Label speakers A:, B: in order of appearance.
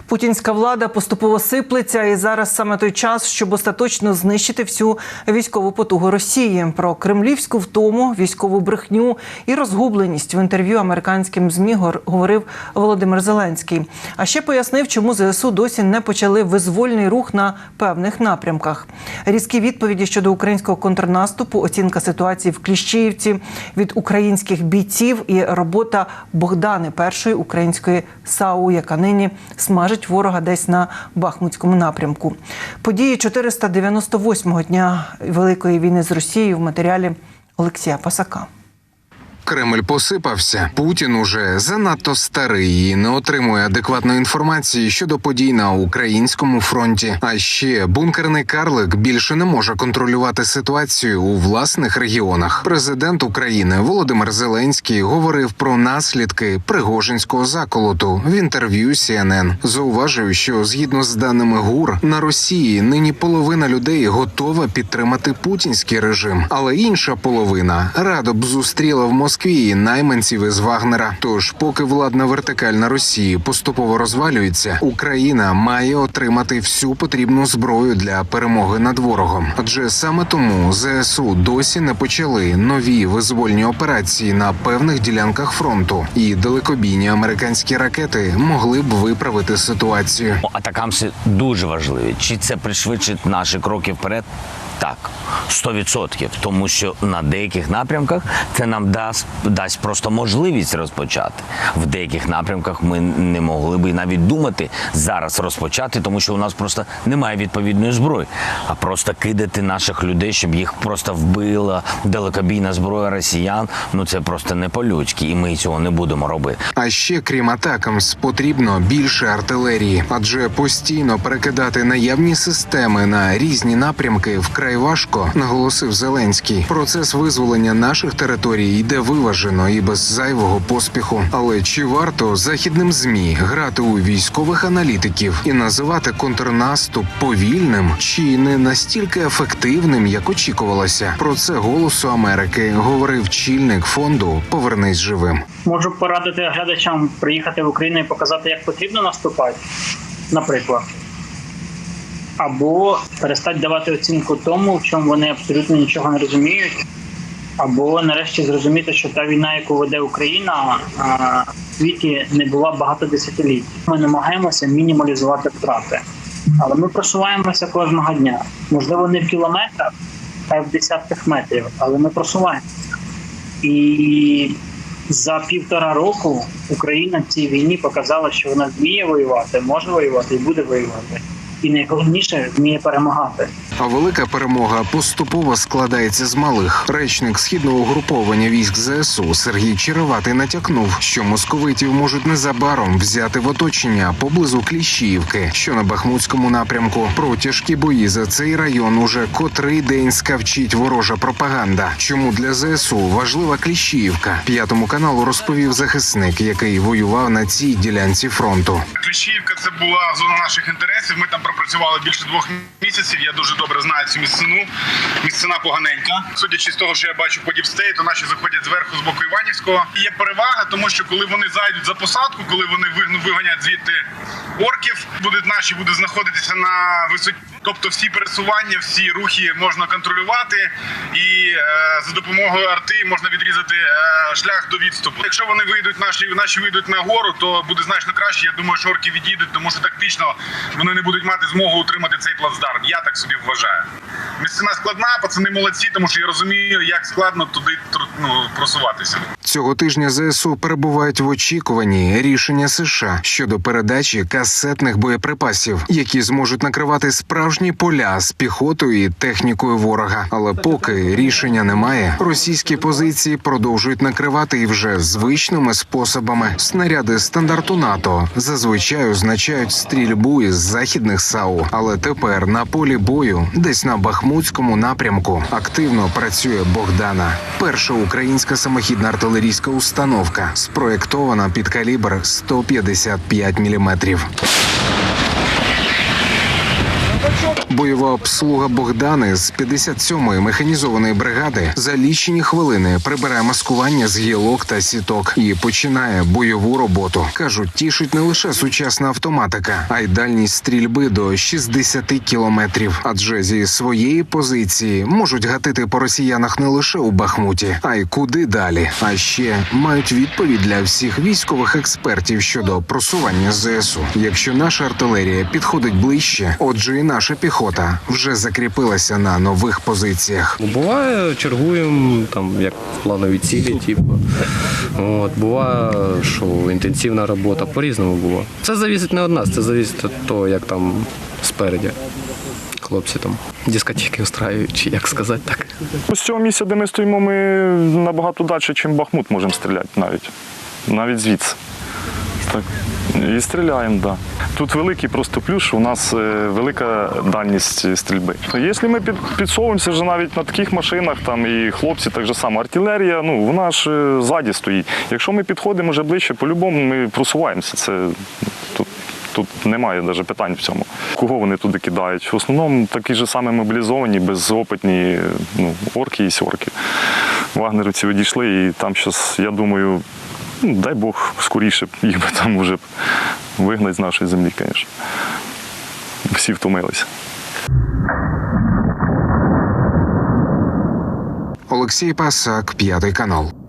A: Путінська влада поступово сиплеться, і зараз саме той час, щоб остаточно знищити всю військову потугу Росії. Про кремлівську втому, військову брехню і розгубленість в інтерв'ю американським ЗМІ говорив Володимир Зеленський. А ще пояснив, чому ЗСУ досі не почали визвольний рух на певних напрямках. Різкі відповіді щодо українського контрнаступу, оцінка ситуації в Кліщіївці від українських бійців і робота Богдани, першої української САУ, яка нині смажить ворога десь на Бахмутському напрямку. Події 498-го дня Великої війни з Росією в матеріалі Олексія Пасака.
B: Кремль посипався. Путін уже занадто старий і не отримує адекватної інформації щодо подій на українському фронті. А ще бункерний карлик більше не може контролювати ситуацію у власних регіонах. Президент України Володимир Зеленський говорив про наслідки Пригожинського заколоту в інтерв'ю CNN. Зауважив, що згідно з даними ГУР, на Росії нині половина людей готова підтримати путінський режим, але інша половина радо б зустріла в Москві найманців із Вагнера. Тож, поки владна вертикаль на Росії поступово розвалюється, Україна має отримати всю потрібну зброю для перемоги над ворогом. Адже саме тому ЗСУ досі не почали нові визвольні операції на певних ділянках фронту. І далекобійні американські ракети могли б виправити ситуацію.
C: Атакамси дуже важливі. Чи це пришвидшить наші кроки вперед? Так, 100%. Тому що на деяких напрямках це нам дасть просто можливість розпочати. В деяких напрямках ми не могли би навіть думати зараз розпочати, тому що у нас просто немає відповідної зброї. А просто кидати наших людей, щоб їх просто вбила далекобійна зброя росіян, ну це просто не по-людськи, і ми цього не будемо робити.
B: А ще, крім атакамс, потрібно більше артилерії. Адже постійно перекидати наявні системи на різні напрямки вкрай важко, наголосив Зеленський. Процес визволення наших територій йде виважено і без зайвого поспіху. Але чи варто західним ЗМІ грати у військових аналітиків і називати контрнаступ повільним чи не настільки ефективним, як очікувалося? Про це «Голосу Америки» говорив чільник фонду «Повернись живим».
D: Можу порадити глядачам приїхати в Україну і показати, як потрібно наступати, наприклад. Або перестати давати оцінку тому, в чому вони абсолютно нічого не розуміють. Або нарешті зрозуміти, що та війна, яку веде Україна, в світі не була багато десятиліть. Ми намагаємося мінімалізувати втрати. Але ми просуваємося кожного дня. Можливо, не в кілометрах, а в десятках метрів, але ми просуваємося. І за 1,5 року Україна в цій війні показала, що вона вміє воювати, може воювати і буде воювати. І найголовніше – вміє перемагати.
B: А велика перемога поступово складається з малих. Речник східного угруповання військ ЗСУ Сергій Череватий натякнув, що московитів можуть незабаром взяти в оточення поблизу Кліщіївки, що на Бахмутському напрямку. Про тяжкі бої за цей район уже котрий день скавчить ворожа пропаганда. Чому для ЗСУ важлива Кліщіївка? П'ятому каналу розповів захисник, який воював на цій ділянці фронту.
E: Кліщіївка – це була зона наших інтересів. Ми там пропрацювали більше 2 місяців. Я дуже добре знаю цю місцину. Місцина поганенька. Судячи з того, що я бачу по Діпстеї, то наші заходять зверху з боку Іванівського. І є перевага, тому що коли вони зайдуть за посадку, коли вони виганять звідти орків, наші будуть знаходитися на висоті. Тобто всі пересування, всі рухи можна контролювати і за допомогою арти можна відрізати шлях до відступу. Якщо вони вийдуть, наші вийдуть на гору, то буде значно краще. Я думаю, що орки відійдуть, тому що тактично вони не будуть мати змогу утримати цей плацдарм. Я так собі вважаю. Місцина складна, пацани молодці, тому що я розумію, як складно туди просуватися.
B: Цього тижня ЗСУ перебувають в очікуванні рішення США щодо передачі касетних боєприпасів, які зможуть накривати справжні поля з піхотою і технікою ворога. Але поки рішення немає, російські позиції продовжують накривати і вже звичними способами. Снаряди стандарту НАТО зазвичай означають стрільбу із західних САУ. Але тепер на полі бою, десь на Бахмутському напрямку, активно працює Богдана. Перша українська самохідна артилерійська установка, спроєктована під калібр 155 мм. Бойова обслуга Богдани з 57-ї механізованої бригади за лічені хвилини прибирає маскування з гілок та сіток і починає бойову роботу. Кажуть, тішить не лише сучасна автоматика, а й дальність стрільби до 60 кілометрів. Адже зі своєї позиції можуть гатити по росіянах не лише у Бахмуті, а й куди далі. А ще мають відповідь для всіх військових експертів щодо просування ЗСУ. Якщо наша артилерія підходить ближче, отже і наша піхота вже закріпилася на нових позиціях.
F: Буває, чергуємо, там, як планові цілі, типу. От, буває, що інтенсивна робота, по-різному буває. Це залежить не від нас, це залежить від того, як там спереді хлопці там дискотеки устраюють, чи як сказати так.
G: З цього місця, де ми стоїмо, ми набагато далі, ніж Бахмут можемо стріляти навіть звідси. Так. І стріляємо, так. Да. Тут великий просто плюс, що у нас велика дальність стрільби. Якщо ми підсовуємося вже навіть на таких машинах, там і хлопці так же само, артилерія, вона ж ззаді стоїть. Якщо ми підходимо вже ближче, по-любому ми просуваємося. Це тут немає навіть питань в цьому. Кого вони туди кидають? В основному такі ж самі мобілізовані, безопитні орки і сьорки. Вагнерівці відійшли і там зараз, я думаю, дай Бог, скоріше їх би там вже вигнати з нашої землі, звісно. Всі втомилися.
B: Олексій Пасак, 5 канал.